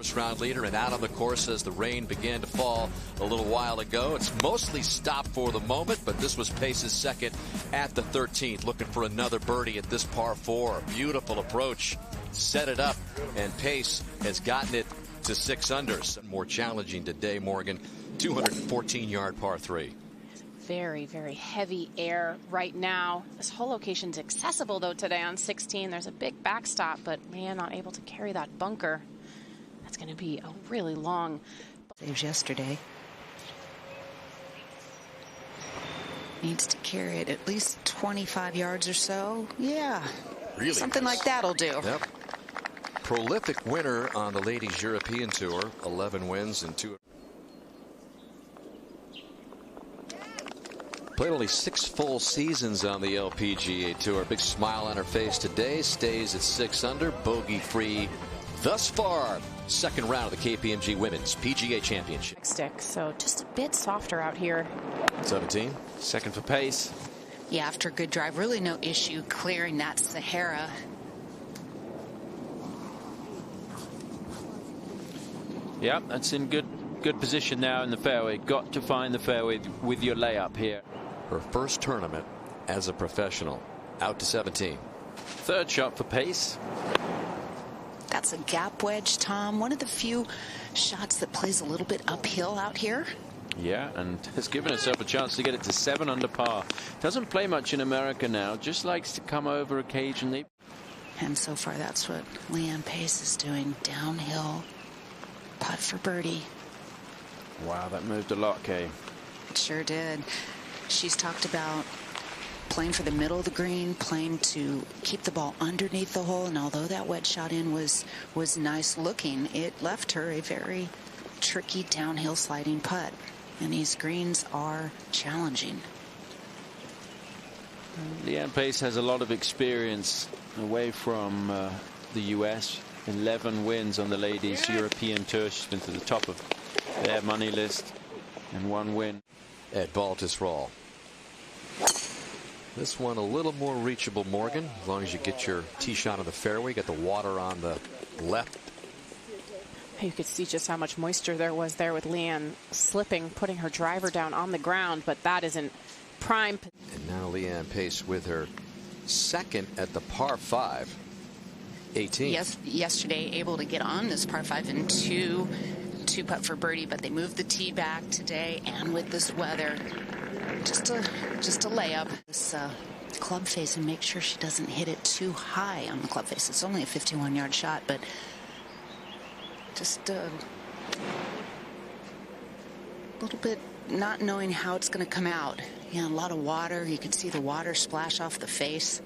First round leader and out on the course as the rain began to fall a little while ago. It's mostly stopped for the moment, but this was Pace's second at the 13th, looking for another birdie at this par 4. Beautiful approach, set it up, and Pace has gotten it to 6 under. More challenging today, Morgan. 214-yard par 3. Very, very heavy air right now. This whole location's accessible, though, today on 16. There's a big backstop, but Leanne not able to carry that bunker. That's going to be a really long. Saves yesterday. Needs to carry it at least 25 yards or so. Yeah. Really? Something like that'll do. Yep. Prolific winner on the Ladies European Tour. 11 wins and 2. Played only 6 full seasons on the LPGA Tour. Big smile on her face today. Stays at 6 under, bogey free thus far. Second round of the KPMG Women's PGA Championship. Stick, so just a bit softer out here. 17. Second for Pace. Yeah, after a good drive, really no issue clearing that Sahara. Yeah, that's in good position now in the fairway. Got to find the fairway with your layup here. Her first tournament as a professional. Out to 17. Third shot for Pace. That's a gap wedge, Tom. One of the few shots that plays a little bit uphill out here. Yeah, and has given herself a chance to get it to 7 under par. Doesn't play much in America now. Just likes to come over occasionally. And so far, that's what Leanne Pace is doing. Downhill putt for birdie. Wow, that moved a lot, Kay. It sure did. She's talked about playing for the middle of the green, playing to keep the ball underneath the hole, and although that wedge shot in was nice looking, it left her a very tricky downhill sliding putt, and these greens are challenging. Leanne Pace has a lot of experience away from the U.S. 11 wins on the Ladies European Tour. She's been to the top of their money list and 1 win at Baltusrol. This one a little more reachable, Morgan, as long as you get your tee shot on the fairway. Get the water on the left. You could see just how much moisture there was there with Leanne slipping, putting her driver down on the ground, but that isn't prime. And now Leanne Pace with her second at the par 5. 18. Yes, yesterday able to get on this par 5 and two putt for birdie, but they moved the tee back today, and with this weather, just a layup. This club face, and make sure she doesn't hit it too high on the club face. It's only a 51-yard shot, but just a little bit not knowing how it's going to come out. Yeah, a lot of water. You can see the water splash off the face.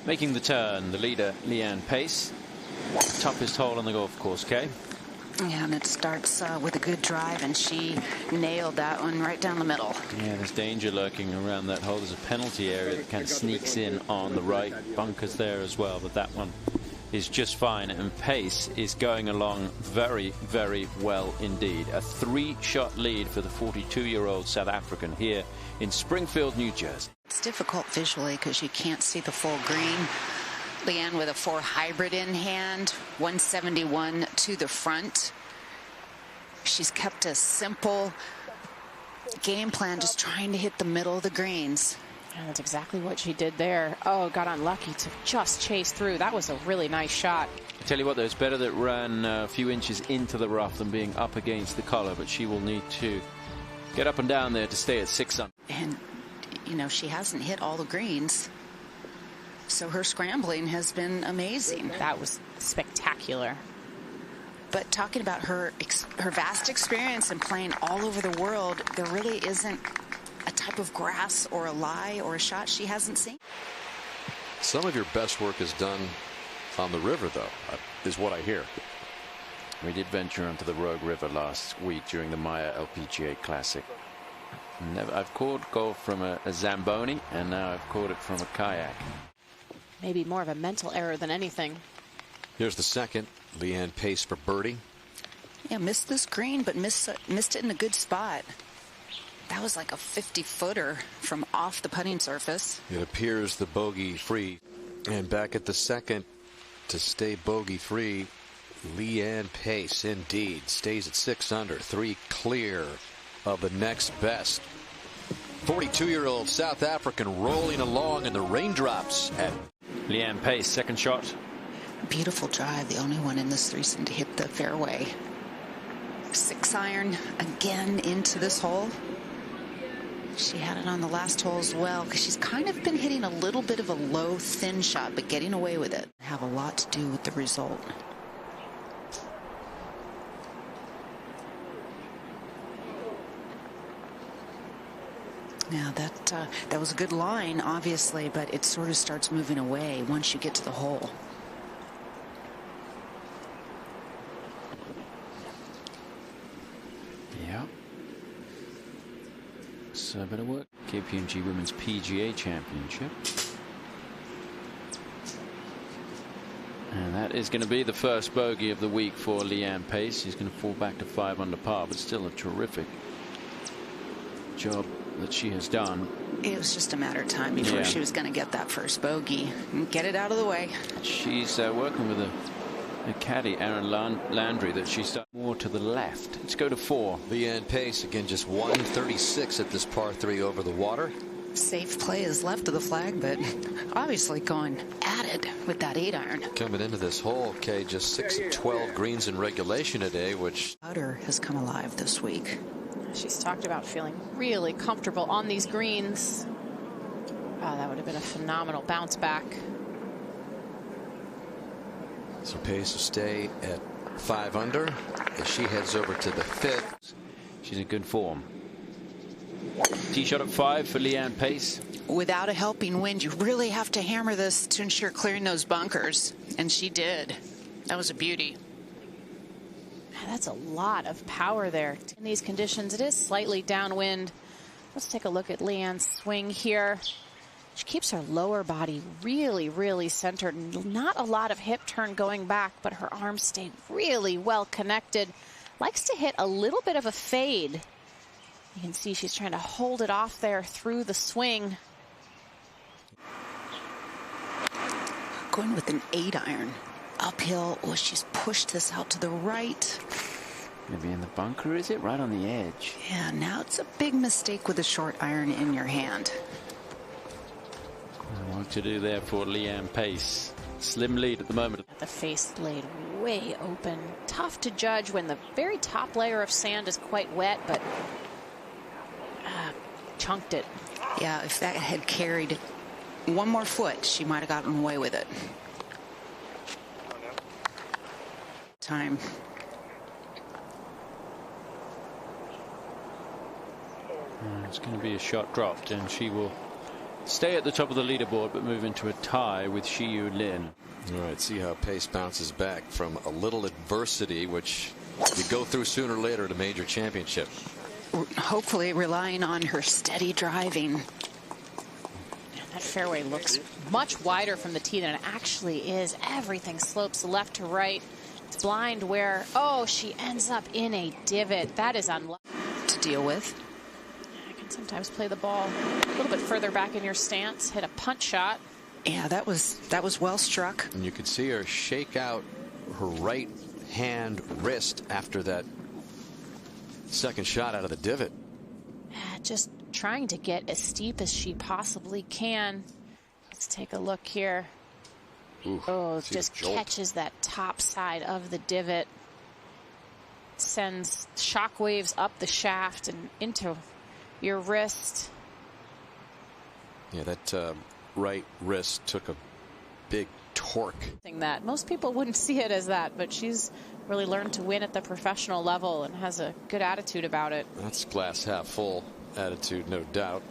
Making the turn, the leader, Leanne Pace. Toughest hole on the golf course, Kay. Yeah, and it starts with a good drive, and she nailed that one right down the middle. Yeah, there's danger lurking around that hole. There's a penalty area that kind of sneaks in on the right. Bunkers there as well, but that one is just fine. And Pace is going along very, very well indeed. A 3-shot lead for the 42-year-old South African here in Springfield, New Jersey. It's difficult visually because you can't see the full green. Leanne with a 4 hybrid in hand, 171 to the front. She's kept a simple game plan, just trying to hit the middle of the greens. And that's exactly what she did there. Oh, got unlucky to just chase through. That was a really nice shot. I tell you what, though, it's better that ran a few inches into the rough than being up against the collar, but she will need to get up and down there to stay at 6 under. And, you know, she hasn't hit all the greens, so her scrambling has been amazing. That was spectacular. But talking about her vast experience and playing all over the world, there really isn't a type of grass or a lie or a shot she hasn't seen. Some of your best work is done on the river, though, is what I hear. We did venture onto the Rogue River last week during the Maya LPGA Classic. I've caught golf from a Zamboni, and now I've caught it from a kayak. Maybe more of a mental error than anything. Here's the second. Leanne Pace for birdie. Yeah, missed this green, but missed it in a good spot. That was like a 50-footer from off the putting surface. It appears the bogey free. And back at the second, to stay bogey-free. Leanne Pace, indeed, stays at 6 under, 3 clear of the next best. 42-year-old South African rolling along in the raindrops. At Leanne Pace, second shot. Beautiful drive, the only one in this threesome to hit the fairway. 6 iron again into this hole. She had it on the last hole as well, because she's kind of been hitting a little bit of a low, thin shot, but getting away with it. Have a lot to do with the result. Now that was a good line, obviously, but it sort of starts moving away once you get to the hole. Yeah. So better work. KPMG Women's PGA Championship. And that is going to be the first bogey of the week for Leanne Pace. She's going to fall back to 5 under par, but still a terrific job that she has done. It was just a matter of time before she was going to get that first bogey and get it out of the way. She's working with a caddy, Aaron Landry, that she's more to the left. Let's go to 4. Leanne Pace, again, just 136 at this par 3 over the water. Safe play is left of the flag, but obviously going at it with that 8 iron. Coming into this hole, Kay, just 6 of 12 greens in regulation today, which Putter has come alive this week. She's talked about feeling really comfortable on these greens. Oh, that would have been a phenomenal bounce back. So Pace will stay at 5 under as she heads over to the 5th. She's in good form. Tee shot at 5 for Leanne Pace. Without a helping wind, you really have to hammer this to ensure clearing those bunkers, and she did. That was a beauty. That's a lot of power there. In these conditions, it is slightly downwind. Let's take a look at Leanne's swing here. She keeps her lower body really, really centered. Not a lot of hip turn going back, but her arms stay really well connected. Likes to hit a little bit of a fade. You can see she's trying to hold it off there through the swing. Going with an 8 iron. Uphill. Oh, she's pushed this out to the right. Maybe in the bunker, is it? Right on the edge. Yeah, now it's a big mistake with a short iron in your hand. What to do there for Leanne Pace. Slim lead at the moment. The face laid way open. Tough to judge when the very top layer of sand is quite wet, but chunked it. Yeah, if that had carried 1 more foot, she might have gotten away with it. Time. It's going to be a shot dropped, and she will stay at the top of the leaderboard but move into a tie with Shiyu Lin. All right, see how Pace bounces back from a little adversity, which you go through sooner or later at a major championship. Hopefully relying on her steady driving. That fairway looks much wider from the tee than it actually is. Everything slopes left to right. It's blind where, oh, she ends up in a divot. That is unlucky to deal with. I can sometimes play the ball a little bit further back in your stance, hit a punch shot. Yeah, that was well struck. And you could see her shake out her right hand wrist after that second shot out of the divot. Just trying to get as steep as she possibly can. Let's take a look here. Ooh, oh, just catches that top side of the divot. Sends shockwaves up the shaft and into your wrist. Yeah, that right wrist took a big torque. That most people wouldn't see it as that, but she's really learned to win at the professional level and has a good attitude about it. That's glass half full attitude, no doubt.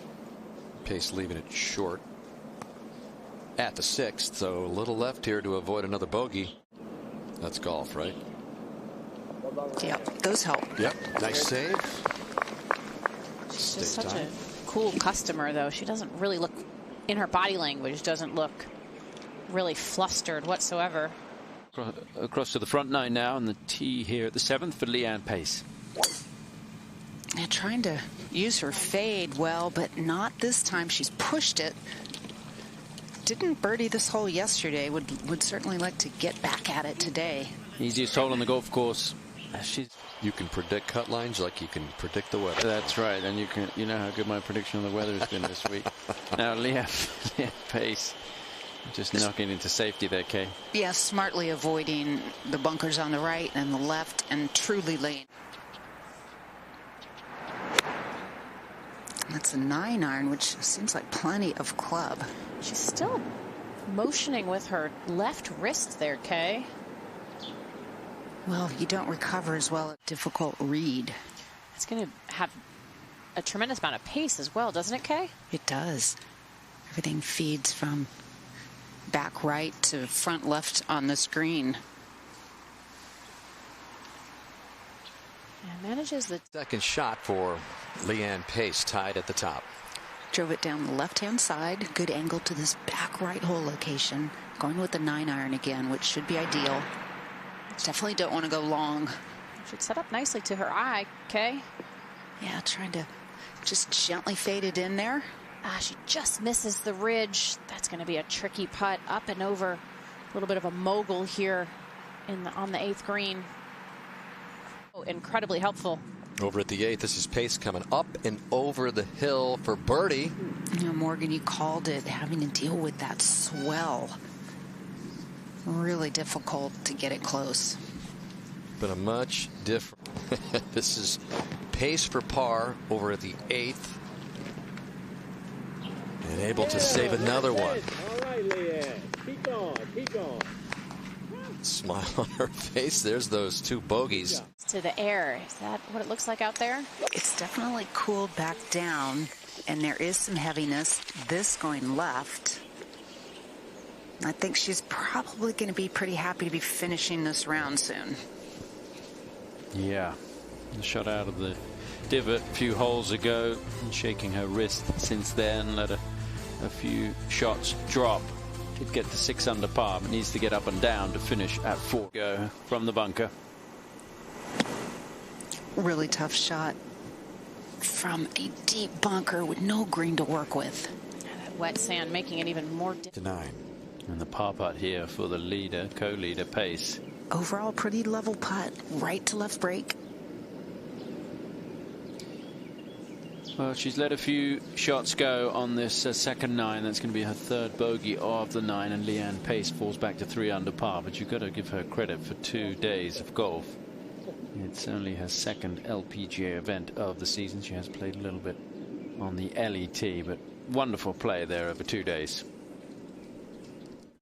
Pace leaving it short at the 6th, so a little left here to avoid another bogey. That's golf, right? Yep, those help. Yep, nice save. She's just such a cool customer, though. She doesn't really look, in her body language, doesn't look really flustered whatsoever. Across to the front 9 now, and the tee here at the 7th for Leanne Pace. Yeah, trying to use her fade well, but not this time. She's pushed it didn't birdie this hole yesterday. Would certainly like to get back at it today. Easiest hole on the golf course. You can predict cut lines like you can predict the weather. That's right, and you know how good my prediction of the weather has been this week. Now Leanne Pace just knocking into safety there, Kay. Yeah, smartly avoiding the bunkers on the right and the left, and truly laying. That's a 9-iron, which seems like plenty of club. She's still motioning with her left wrist there, Kay. Well, you don't recover as well. Difficult read. It's going to have a tremendous amount of pace as well, doesn't it, Kay? It does. Everything feeds from back right to front left on the screen. And manages the second shot for Leanne Pace, tied at the top. Drove it down the left-hand side. Good angle to this back right hole location. Going with the 9-iron again, which should be ideal. Definitely don't want to go long. Should set up nicely to her eye, Kay. Yeah, trying to just gently fade it in there. She just misses the ridge. That's going to be a tricky putt up and over. A little bit of a mogul here on the 8th green. Oh, incredibly helpful. Over at the 8th, this is Pace coming up and over the hill for birdie. You know, Morgan, you called it, having to deal with that swell. Really difficult to get it close. But a much different. This is Pace for par over at the 8th. And able to save another one. All right, Leanne. Keep going. Keep going. Smile on her face. There's those 2 bogeys. To the air. Is that what it looks like out there? It's definitely cooled back down, and there is some heaviness. This going left. I think she's probably going to be pretty happy to be finishing this round soon. Yeah, the shot out of the divot a few holes ago, and shaking her wrist since then. Let a few shots drop. Did get to 6 under par, but needs to get up and down to finish at 4. Go from the bunker. Really tough shot from a deep bunker with no green to work with. That wet sand making it even more difficult. To 9. And the par putt here for the leader, co-leader Pace. Overall, pretty level putt. Right to left break. Well, she's let a few shots go on this second 9. That's going to be her 3rd bogey of the 9, and Leanne Pace falls back to 3 under par. But you've got to give her credit for 2 days of golf. It's only her 2nd LPGA event of the season. She has played a little bit on the LET, but wonderful play there over 2 days.